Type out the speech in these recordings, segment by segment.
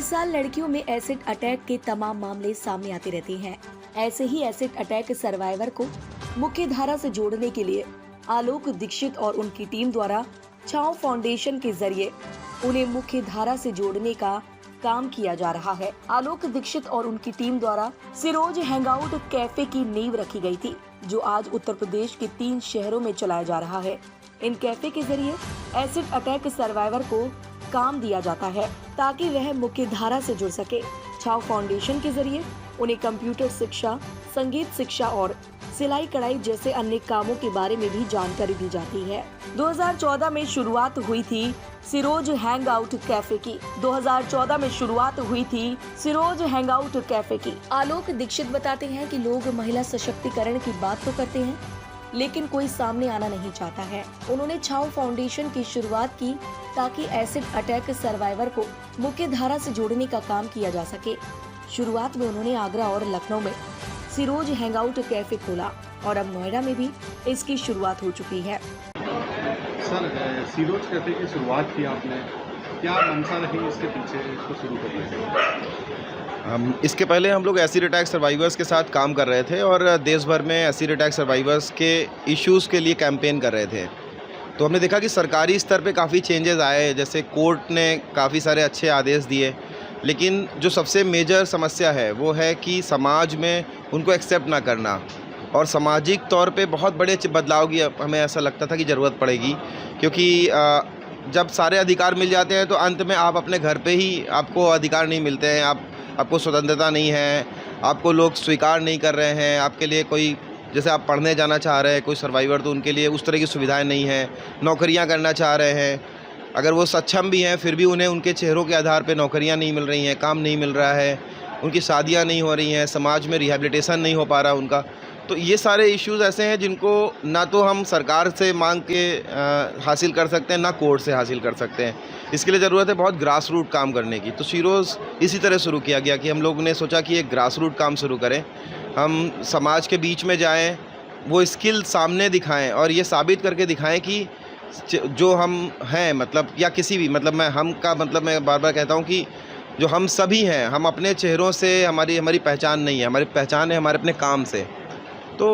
साल लड़कियों में एसिड अटैक के तमाम मामले सामने आते रहते हैं। ऐसे ही एसिड अटैक सर्वाइवर को मुख्य धारा से जोड़ने के लिए आलोक दीक्षित और उनकी टीम द्वारा छाव फाउंडेशन के जरिए उन्हें मुख्य धारा से जोड़ने का काम किया जा रहा है। आलोक दीक्षित और उनकी टीम द्वारा सिरोज हैंगआउट कैफे की नींव रखी गई थी, जो आज उत्तर प्रदेश के 3 शहरों में चलाया जा रहा है। इन कैफे के जरिए एसिड अटैक सर्वाइवर को काम दिया जाता है ताकि वह मुख्य धारा से जुड़ सके। छाव फाउंडेशन के जरिए उन्हें कंप्यूटर शिक्षा, संगीत शिक्षा और सिलाई कढ़ाई जैसे अन्य कामों के बारे में भी जानकारी दी जाती है। 2014 में शुरुआत हुई थी सिरोज हैंगआउट कैफे की। 2014 में शुरुआत हुई थी सिरोज हैंगआउट कैफे की। आलोक दीक्षित बताते हैं कि लोग महिला सशक्तिकरण की बात तो करते हैं, लेकिन कोई सामने आना नहीं चाहता है। उन्होंने छाव फाउंडेशन की शुरुआत की ताकि एसिड अटैक सर्वाइवर को मुख्य धारा से जोड़ने का काम किया जा सके। शुरुआत में उन्होंने आगरा और लखनऊ में सिरोज हैंगआउट कैफे खोला और अब नोएडा में भी इसकी शुरुआत हो चुकी है। सर, सिरोज कैफे की शुरुआत की आपने, क्या मंशा रही इसके पीछे इसको शुरू करने के? इसके पहले हम लोग एसिड अटैक सर्वाइवर्स के साथ काम कर रहे थे और देश भर में एसिड अटैक सर्वाइवर्स के इश्यूज़ के लिए कैंपेन कर रहे थे। तो हमने देखा कि सरकारी स्तर पे काफ़ी चेंजेस आए, जैसे कोर्ट ने काफ़ी सारे अच्छे आदेश दिए, लेकिन जो सबसे मेजर समस्या है वो है कि समाज में उनको एक्सेप्ट ना करना, और सामाजिक तौर पे बहुत बड़े बदलाव की हमें ऐसा लगता था कि ज़रूरत पड़ेगी, क्योंकि जब सारे अधिकार मिल जाते हैं तो अंत में आप अपने घर पे ही आपको अधिकार नहीं मिलते हैं, आपको स्वतंत्रता नहीं है, आपको लोग स्वीकार नहीं कर रहे हैं, आपके लिए कोई, जैसे आप पढ़ने जाना चाह रहे हैं कोई सर्वाइवर, तो उनके लिए उस तरह की सुविधाएं नहीं हैं। नौकरियां करना चाह रहे हैं, अगर वो सक्षम भी हैं फिर भी उन्हें उनके चेहरों के आधार पे नौकरियां नहीं मिल रही हैं, काम नहीं मिल रहा है, उनकी शादियां नहीं हो रही हैं, समाज में रिहेबिलिटेशन नहीं हो पा रहा उनका। तो ये सारे इश्यूज़ ऐसे हैं जिनको ना तो हम सरकार से मांग के हासिल कर सकते हैं, ना कोर्ट से हासिल कर सकते हैं। इसके लिए ज़रूरत है बहुत ग्रास रूट काम करने की। तो सिरोज इसी तरह शुरू किया गया कि हम लोगों ने सोचा कि एक ग्रास रूट काम शुरू करें, हम समाज के बीच में जाएं, वो स्किल सामने दिखाएं और ये साबित करके दिखाएं कि जो हम हैं, मतलब या किसी भी, मतलब मैं हम का मतलब मैं बार बार कहता हूँ कि जो हम सभी हैं, हम अपने चेहरों से हमारी पहचान नहीं है, हमारी पहचान है हमारे अपने काम से। तो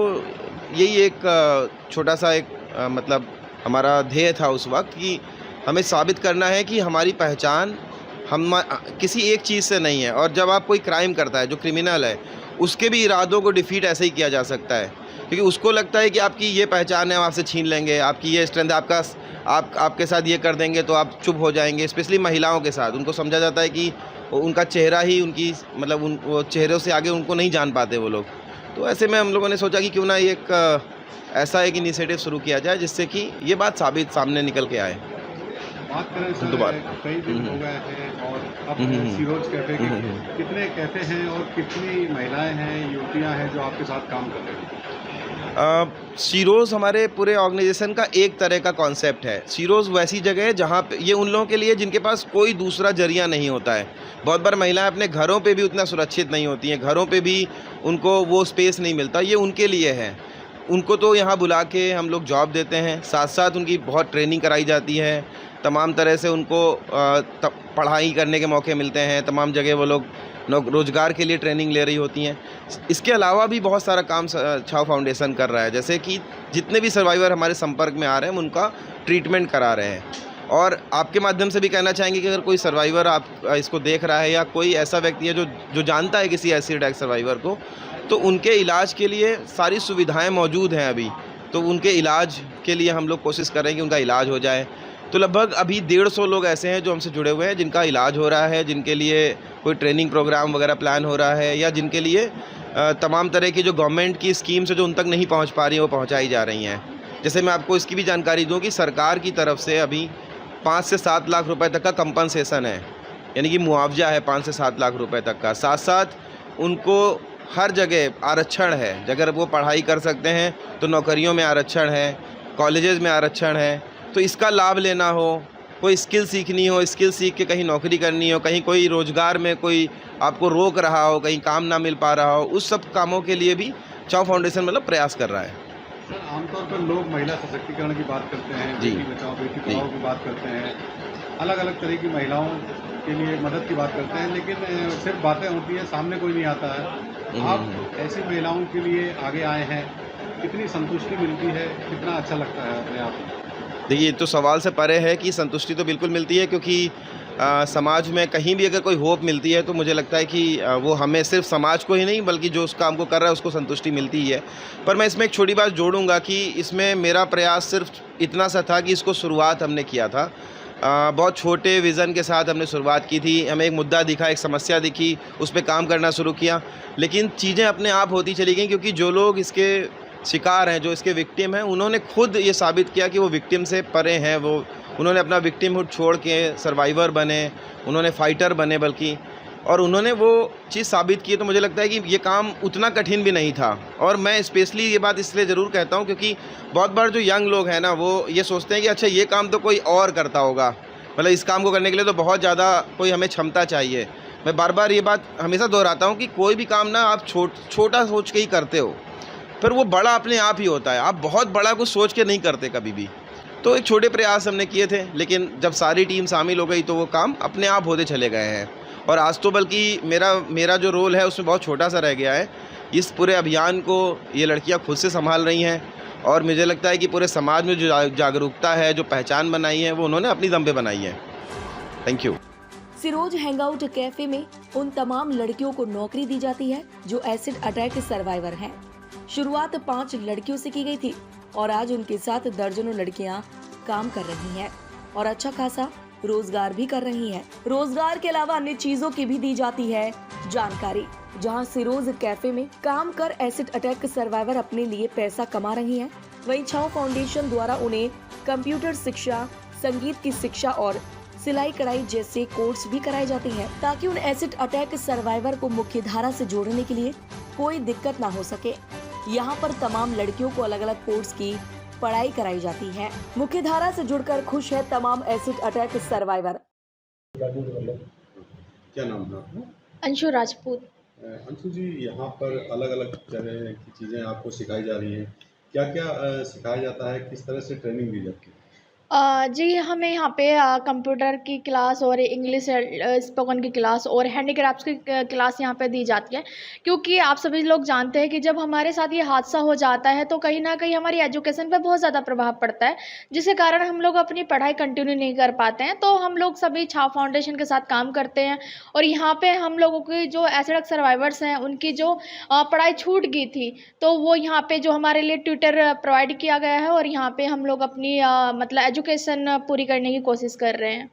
यही एक छोटा सा एक मतलब हमारा ध्येय था उस वक्त कि हमें साबित करना है कि हमारी पहचान हम किसी एक चीज़ से नहीं है। और जब आप कोई क्राइम करता है, जो क्रिमिनल है, उसके भी इरादों को डिफीट ऐसे ही किया जा सकता है, क्योंकि उसको लगता है कि आपकी ये पहचान है, हम आपसे छीन लेंगे, आपकी ये स्ट्रेंथ, आपके साथ ये कर देंगे तो आप चुप हो जाएंगे। स्पेशली महिलाओं के साथ उनको समझा जाता है कि उनका चेहरा ही उनकी, मतलब वो चेहरों से आगे उनको नहीं जान पाते वो लोग। तो ऐसे में हम लोगों ने सोचा कि क्यों ना एक ऐसा एक इनिशिएटिव शुरू किया जाए जिससे कि ये बात सामने निकल के आए। बात करें सर, कई दिन हो गए हैं और अब सिरोज कैफे के कितने कैफे हैं और कितनी महिलाएं हैं, युवतियां हैं जो आपके साथ काम कर रहे हैं? सिरोज हमारे पूरे ऑर्गेनाइजेशन का एक तरह का कॉन्सेप्ट है। सिरोज वैसी जगह है जहाँ पे ये उन लोगों के लिए जिनके पास कोई दूसरा जरिया नहीं होता है। बहुत बार महिलाएं अपने घरों पे भी उतना सुरक्षित नहीं होती हैं, घरों पे भी उनको वो स्पेस नहीं मिलता, ये उनके लिए है। उनको तो यहाँ बुला के हम लोग जॉब देते हैं, साथ साथ उनकी बहुत ट्रेनिंग कराई जाती है, तमाम तरह से उनको पढ़ाई करने के मौके मिलते हैं, तमाम जगह वो लोग रोज़गार के लिए ट्रेनिंग ले रही होती हैं। इसके अलावा भी बहुत सारा काम छाव फाउंडेशन कर रहा है, जैसे कि जितने भी सर्वाइवर हमारे संपर्क में आ रहे हैं हम उनका ट्रीटमेंट करा रहे हैं। और आपके माध्यम से भी कहना चाहेंगे कि अगर कोई सर्वाइवर आप इसको देख रहा है या कोई ऐसा व्यक्ति है जो जानता है किसी एसिड अटैक सर्वाइवर को, तो उनके इलाज के लिए सारी सुविधाएं मौजूद हैं अभी। तो उनके इलाज के लिए हम लोग कोशिश कर रहे हैं कि उनका इलाज हो जाए। तो लगभग अभी 150 लोग ऐसे हैं जो हमसे जुड़े हुए हैं जिनका इलाज हो रहा है, जिनके लिए कोई ट्रेनिंग प्रोग्राम वगैरह प्लान हो रहा है, या जिनके लिए तमाम तरह की जो गवर्नमेंट की स्कीम्स है जो उन तक नहीं पहुंच पा रही हैं वो पहुंचाई जा रही हैं। जैसे मैं आपको इसकी भी जानकारी दूं कि सरकार की तरफ से अभी 5 से 7 लाख रुपए तक का कंपनसेशन है, यानी कि मुआवजा है 5 से 7 लाख रुपए तक का। साथ साथ उनको हर जगह आरक्षण है, अगर वो पढ़ाई कर सकते हैं तो नौकरियों में आरक्षण है, कॉलेजेस में आरक्षण है। तो इसका लाभ लेना हो, कोई स्किल सीखनी हो, स्किल सीख के कहीं नौकरी करनी हो, कहीं कोई रोज़गार में कोई आपको रोक रहा हो, कहीं काम ना मिल पा रहा हो, उस सब कामों के लिए भी छाव फाउंडेशन मतलब प्रयास कर रहा है। सर, आमतौर पर लोग महिला सशक्तिकरण की बात करते हैं, बेटी बचाओ बेटी पढ़ाओ की बात करते हैं, अलग अलग तरह की महिलाओं के लिए मदद की बात करते हैं, लेकिन सिर्फ बातें होती हैं, सामने कोई नहीं आता है। आप ऐसी महिलाओं के लिए आगे आए हैं, कितनी संतुष्टि मिलती है, कितना अच्छा लगता है अपने आप को? देखिए, ये तो सवाल से परे है कि संतुष्टि तो बिल्कुल मिलती है, क्योंकि समाज में कहीं भी अगर कोई होप मिलती है तो मुझे लगता है कि वो हमें सिर्फ समाज को ही नहीं बल्कि जो उस काम को कर रहा है उसको संतुष्टि मिलती ही है। पर मैं इसमें एक छोटी बात जोड़ूंगा कि इसमें मेरा प्रयास सिर्फ इतना सा था कि इसको शुरुआत हमने किया था। बहुत छोटे विज़न के साथ हमने शुरुआत की थी। हमें एक मुद्दा दिखा, एक समस्या दिखी, उस पे काम करना शुरू किया, लेकिन चीज़ें अपने आप होती चली गईं, क्योंकि जो लोग इसके शिकार हैं, जो इसके विक्टिम हैं, उन्होंने खुद ये साबित किया कि वो विक्टिम से परे हैं। वो उन्होंने अपना विक्टिमहुड छोड़ के सर्वाइवर बने, उन्होंने फाइटर बने बल्कि, और उन्होंने वो चीज़ साबित की। तो मुझे लगता है कि ये काम उतना कठिन भी नहीं था। और मैं स्पेशली ये बात इसलिए ज़रूर कहता हूँ क्योंकि बहुत बार जो यंग लोग हैं ना, वो ये सोचते हैं कि अच्छा ये काम तो कोई और करता होगा, मतलब इस काम को करने के लिए तो बहुत ज़्यादा कोई हमें क्षमता चाहिए। मैं बार बार ये बात हमेशा दोहराता हूँ कि कोई भी काम ना आप छोटा सोच के ही करते हो, फिर वो बड़ा अपने आप ही होता है। आप बहुत बड़ा कुछ सोच के नहीं करते कभी भी। तो एक छोटे प्रयास हमने किए थे, लेकिन जब सारी टीम शामिल हो गई तो वो काम अपने आप होते चले गए हैं। और आज तो बल्कि मेरा जो रोल है उसमें बहुत छोटा सा रह गया है। इस पूरे अभियान को ये लड़कियां खुद से संभाल रही हैं, और मुझे लगता है कि पूरे समाज में जो जागरूकता है, जो पहचान बनाई है, वो उन्होंने अपनी दम पे बनाई है। Thank you. सिरोज हैंगआउट कैफे में उन तमाम लड़कियों को नौकरी दी जाती है जो एसिड अटैक के सर्वाइवर हैं। शुरुआत 5 लड़कियों से की गई थी और आज उनके साथ दर्जनों लड़कियां काम कर रही हैं और अच्छा खासा रोजगार भी कर रही हैं। रोजगार के अलावा अन्य चीजों की भी दी जाती है जानकारी। जहां सिरोज कैफे में काम कर एसिड अटैक सर्वाइवर अपने लिए पैसा कमा रही हैं, वहीं छाव फाउंडेशन द्वारा उन्हें कंप्यूटर शिक्षा, संगीत की शिक्षा और सिलाई कढ़ाई जैसे कोर्स भी कराए जाते हैं, ताकि उन एसिड अटैक सर्वाइवर को मुख्य धारा से जोड़ने के लिए कोई दिक्कत ना हो सके। यहाँ पर तमाम लड़कियों को अलग अलग कोर्स की पढ़ाई कराई जाती है। मुख्य धारा से जुड़कर खुश है तमाम एसिड अटैक सर्वाइवर। क्या नाम है आपका? अंशु राजपूत। अंशु जी, यहाँ पर अलग अलग तरह की चीज़ें आपको सिखाई जा रही हैं, क्या क्या सिखाया जाता है, किस तरह से ट्रेनिंग दी जाती है? जी, हमें यहाँ पे कंप्यूटर की क्लास और इंग्लिश स्पोकन की क्लास और हैंडीक्राफ्ट्स की क्लास यहाँ पे दी जाती है, क्योंकि आप सभी लोग जानते हैं कि जब हमारे साथ ये हादसा हो जाता है तो कहीं ना कहीं हमारी एजुकेशन पे बहुत ज़्यादा प्रभाव पड़ता है, जिसके कारण हम लोग अपनी पढ़ाई कंटिन्यू नहीं कर पाते हैं। तो हम लोग सभी छाव फाउंडेशन के साथ काम करते हैं और यहाँ पे हम लोगों की जो एसिड सर्वाइवर्स हैं उनकी जो पढ़ाई छूट गई थी, तो वो यहाँ पे जो हमारे लिए ट्यूटर प्रोवाइड किया गया है और यहाँ पे हम लोग अपनी मतलब एजुकेशन पूरी करने की कोशिश कर रहे हैं।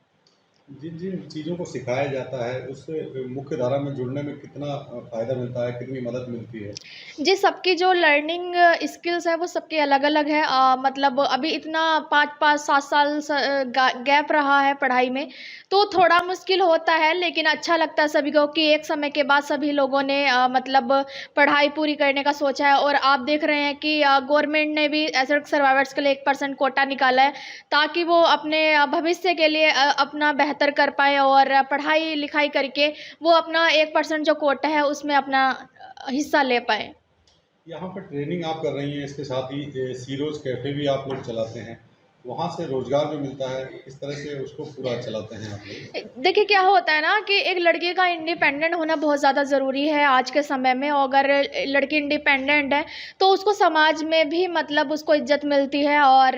जिन जिन चीज़ों को सिखाया जाता है उससे मुख्य धारा में जुड़ने में कितना फ़ायदा मिलता है, कितनी मदद मिलती है? जी, सबकी जो लर्निंग स्किल्स है वो सबके अलग अलग है। मतलब अभी इतना 5-5 7 साल गैप रहा है पढ़ाई में, तो थोड़ा मुश्किल होता है, लेकिन अच्छा लगता है सभी को कि एक समय के बाद सभी लोगों ने मतलब पढ़ाई पूरी करने का सोचा है। और आप देख रहे हैं कि गवर्नमेंट ने भी एसिड सर्वाइवर्स के लिए 1% कोटा निकाला है, ताकि वो अपने भविष्य के लिए अपना बेहतर कर पाए और पढ़ाई लिखाई करके वो अपना 1% जो कोटा है उसमें अपना हिस्सा ले पाए। यहाँ पर ट्रेनिंग आप कर रही हैं, इसके साथ ही सीरोज कैफ़े भी आप लोग चलाते हैं, वहाँ से रोज़गार भी मिलता है, किस तरह से उसको पूरा चलाते हैं आप लोग? देखिए, क्या होता है ना कि एक लड़की का इंडिपेंडेंट होना बहुत ज़्यादा ज़रूरी है आज के समय में। और अगर लड़की इंडिपेंडेंट है तो उसको समाज में भी मतलब उसको इज्जत मिलती है और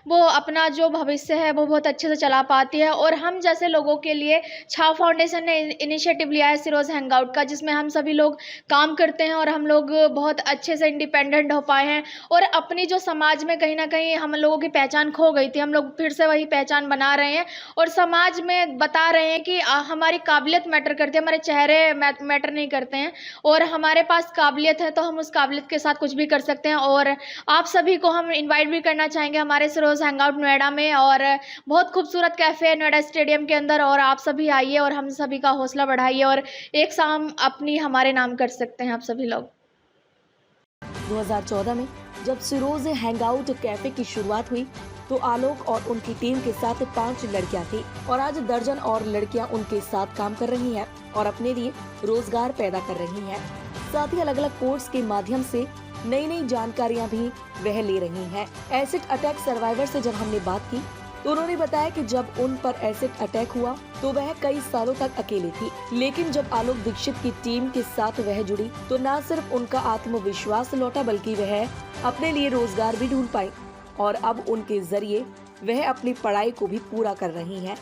वो अपना जो भविष्य है वो बहुत अच्छे से चला पाती है। और हम जैसे लोगों के लिए छाव फाउंडेशन ने इनिशिएटिव लिया है सिरोज हैंगआउट का, जिसमें हम सभी लोग काम करते हैं और हम लोग बहुत अच्छे से इंडिपेंडेंट हो पाए हैं। और अपनी जो समाज में कहीं ना कहीं हम लोगों की पहचान खो गई थी, हम लोग फिर से वही पहचान बना रहे हैं और समाज में बता रहे हैं कि हमारी काबिलियत मैटर करती है, हमारे चेहरे मैटर नहीं करते हैं। और हमारे पास काबिलियत है तो हम उस काबिलियत के साथ कुछ भी कर सकते हैं। और आप सभी को हम इनवाइट भी करना चाहेंगे हमारे सिरोज हैंगआउट नोएडा में, और बहुत खूबसूरत कैफ़े है नोएडा स्टेडियम के अंदर, और आप सभी आइए और हम सभी का हौसला बढ़ाइए और एक शाम अपनी हमारे नाम कर सकते हैं आप सभी लोग। 2014 में जब सिरोज हैंगआउट कैफे की शुरुआत हुई तो आलोक और उनकी टीम के साथ 5 लड़कियां थी और आज दर्जन और लड़कियां उनके साथ काम कर रही हैं और अपने लिए रोजगार पैदा कर रही हैं। साथ ही अलग अलग कोर्स के माध्यम से नई नई जानकारियां भी वह ले रही हैं। एसिड अटैक सर्वाइवर से जब हमने बात की तो उन्होंने बताया कि जब उन पर एसिड अटैक हुआ तो वह कई सालों तक अकेले थी, लेकिन जब आलोक दीक्षित की टीम के साथ वह जुड़ी तो न सिर्फ उनका आत्मविश्वास लौटा बल्कि वह अपने लिए रोजगार भी ढूंढ पाई और अब उनके जरिए वह अपनी पढ़ाई को भी पूरा कर रही हैं।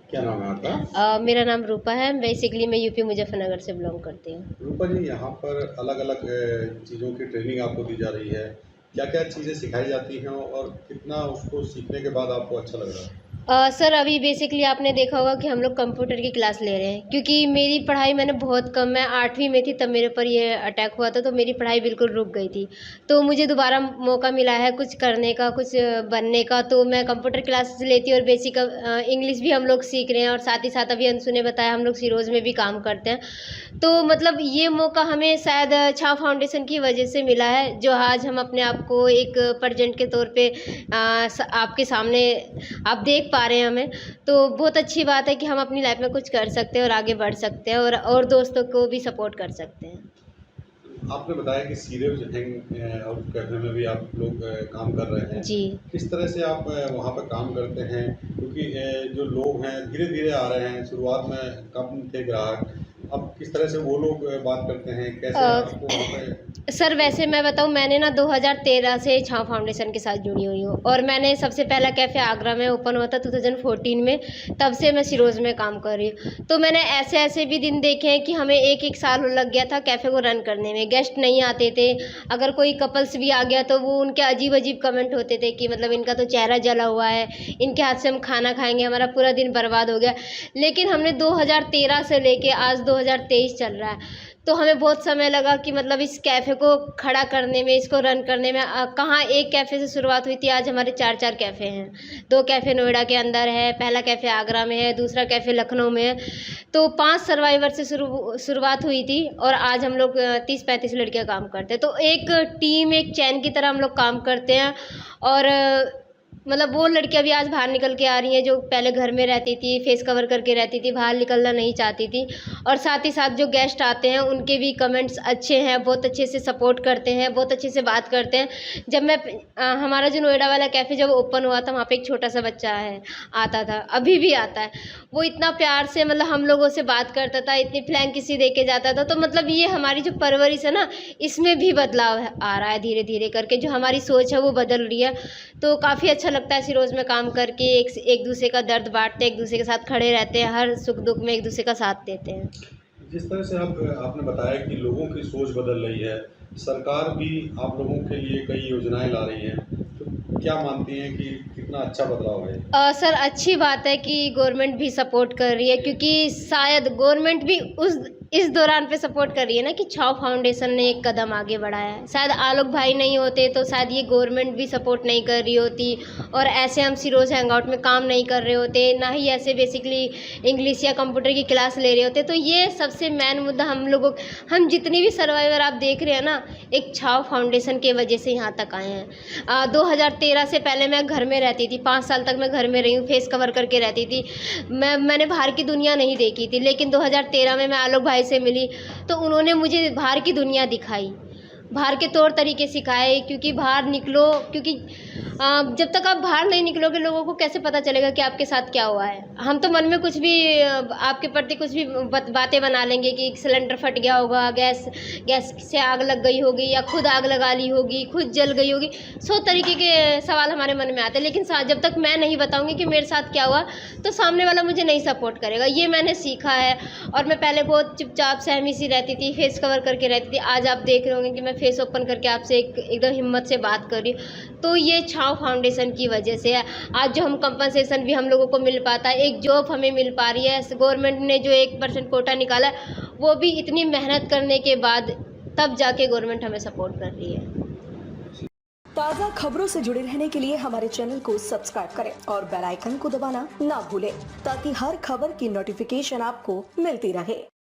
क्या नाम है आपका? मेरा नाम रूपा है। बेसिकली मैं यूपी मुजफ्फरनगर से बिलोंग करती हूँ। रूपा जी, यहाँ पर अलग अलग चीज़ों की ट्रेनिंग आपको दी जा रही है, क्या क्या चीज़ें सिखाई जाती हैं और कितना उसको सीखने के बाद आपको अच्छा लग रहा है? सर अभी बेसिकली आपने देखा होगा कि हम लोग कंप्यूटर की क्लास ले रहे हैं, क्योंकि मेरी पढ़ाई मैंने बहुत कम, मैं 8वीं में थी तब मेरे पर ये अटैक हुआ था, तो मेरी पढ़ाई बिल्कुल रुक गई थी। तो मुझे दोबारा मौका मिला है कुछ करने का, कुछ बनने का, तो मैं कंप्यूटर क्लास लेती हूँ और बेसिक इंग्लिश भी हम लोग सीख रहे हैं और साथ ही साथ अभी अंशु ने बताया हम लोग सिरोज में भी काम करते हैं। तो मतलब ये मौका हमें शायद छाव फाउंडेशन की वजह से मिला है, जो आज हम अपने आप को एक प्रेजेंट के तौर पे आपके सामने आप देख पा रहे हैं हमें। तो बहुत अच्छी बात है कि हम अपनी लाइफ में कुछ कर सकते हैं और आगे बढ़ सकते हैं और दोस्तों को भी सपोर्ट कर सकते हैं। आपने बताया कि सीरियल और कैफे में भी आप लोग काम कर रहे हैं जी। किस तरह से आप वहाँ पर काम करते हैं, क्योंकि जो लोग हैं धीरे धीरे आ रहे हैं, शुरुआत में कम थे ग्राहक, अब किस तरह से वो लोग बात करते हैं, कैसे आपको वहाँ पे? सर वैसे मैं बताऊं, मैंने ना 2013 से छाव फाउंडेशन के साथ जुड़ी हुई हूँ और मैंने सबसे पहला कैफ़े आगरा में ओपन हुआ था 2014 में, तब से मैं सिरोज में काम कर रही हूँ। तो मैंने ऐसे ऐसे भी दिन देखे हैं कि हमें एक साल लग गया था कैफ़े को रन करने में, गेस्ट नहीं आते थे, अगर कोई कपल्स भी आ गया तो वो उनके अजीब अजीब कमेंट होते थे कि मतलब इनका तो चेहरा जला हुआ है, इनके हाथ से हम खाना खाएंगे, हमारा पूरा दिन बर्बाद हो गया। लेकिन हमने 2013 से लेके आज 2023 चल रहा है, तो हमें बहुत समय लगा कि मतलब इस कैफ़े को खड़ा करने में, इसको रन करने में। कहाँ एक कैफ़े से शुरुआत हुई थी, आज हमारे 4 कैफ़े हैं। 2 कैफ़े नोएडा के अंदर है, पहला कैफ़े आगरा में है, दूसरा कैफ़े लखनऊ में है। तो 5 सर्वाइवर से शुरुआत हुई थी और आज हम लोग 30-35 लड़कियाँ काम करते हैं। तो एक टीम, एक चैन की तरह हम लोग काम करते हैं और मतलब वो लड़कियां भी आज बाहर निकल के आ रही हैं जो पहले घर में रहती थी, फेस कवर करके रहती थी, बाहर निकलना नहीं चाहती थी। और साथ ही साथ जो गेस्ट आते हैं उनके भी कमेंट्स अच्छे हैं, बहुत अच्छे से सपोर्ट करते हैं, बहुत अच्छे से बात करते हैं। जब मैं हमारा जो नोएडा वाला कैफ़े जब ओपन हुआ था, वहाँ पे एक छोटा सा बच्चा है आता था, अभी भी आता है, वो इतना प्यार से मतलब हम लोगों से बात करता था, इतनी फ्लैंकिसी दे के जाता था। तो मतलब ये हमारी जो परवरिश है ना, इसमें भी बदलाव आ रहा है धीरे धीरे करके, जो हमारी सोच है वो बदल रही है। तो काफ़ी अच्छा लगता है सिरोज में काम करके, एक दूसरे का दर्द बांटते हैं, एक दूसरे के साथ खड़े रहते हैं, हर सुख दुख में एक दूसरे का साथ देते हैं। जिस तरह से आपने बताया कि लोगों की सोच बदल रही है, सरकार भी आप लोगों के लिए कई योजनाएं ला रही है, तो क्या मानती हैं कि कितना अच्छा बदलाव है? सर अच्छी बात है कि गवर्नमेंट भी सपोर्ट कर रही है, क्योंकि शायद गवर्नमेंट भी इस दौरान पे सपोर्ट कर रही है ना कि छाव फाउंडेशन ने एक कदम आगे बढ़ाया है। शायद आलोक भाई नहीं होते तो शायद ये गवर्नमेंट भी सपोर्ट नहीं कर रही होती और ऐसे हम सिरोज हैंगआउट में काम नहीं कर रहे होते, ना ही ऐसे बेसिकली इंग्लिश या कंप्यूटर की क्लास ले रहे होते। तो ये सबसे मेन मुद्दा हम जितनी भी सर्वाइवर आप देख रहे हैं ना, एक छाव फाउंडेशन की वजह से यहाँ तक आए हैं। 2013 से पहले मैं घर में रहती थी, 5 साल तक मैं घर में रही हूँ, फेस कवर करके रहती थी, मैंने बाहर की दुनिया नहीं देखी थी। लेकिन 2013 में मैं आलोक भाई से मिली तो उन्होंने मुझे बाहर की दुनिया दिखाई, बाहर के तौर तरीके सिखाए, क्योंकि बाहर निकलो, क्योंकि जब तक आप बाहर नहीं निकलोगे लोगों को कैसे पता चलेगा कि आपके साथ क्या हुआ है। हम तो मन में कुछ भी आपके प्रति कुछ भी बातें बना लेंगे कि सिलेंडर फट गया होगा, गैस से आग लग गई होगी, या खुद आग लगा ली होगी, खुद जल गई होगी। 100 तरीके के सवाल हमारे मन में आते हैं, लेकिन जब तक मैं नहीं बताऊंगी कि मेरे साथ क्या हुआ तो सामने वाला मुझे नहीं सपोर्ट करेगा। ये मैंने सीखा है। और मैं पहले बहुत चुपचाप सहमी सी रहती थी, फेस कवर करके रहती थी। आज आप देख रहे होंगे कि मैं फेस ओपन करके आपसे एकदम हिम्मत से बात कर रही हूँ। तो ये छाव फाउंडेशन की वजह से है। आज जो हम कंपनसेशन भी हम लोगों को मिल पाता है, एक जॉब हमें मिल पा रही है, गवर्नमेंट ने जो 1% कोटा निकाला है वो भी इतनी मेहनत करने के बाद तब जाके गवर्नमेंट हमें सपोर्ट कर रही है। ताज़ा खबरों से जुड़े रहने के लिए हमारे चैनल को सब्सक्राइब करें और बेल आइकन को दबाना ना भूलें, ताकि हर खबर की नोटिफिकेशन आपको मिलती रहे।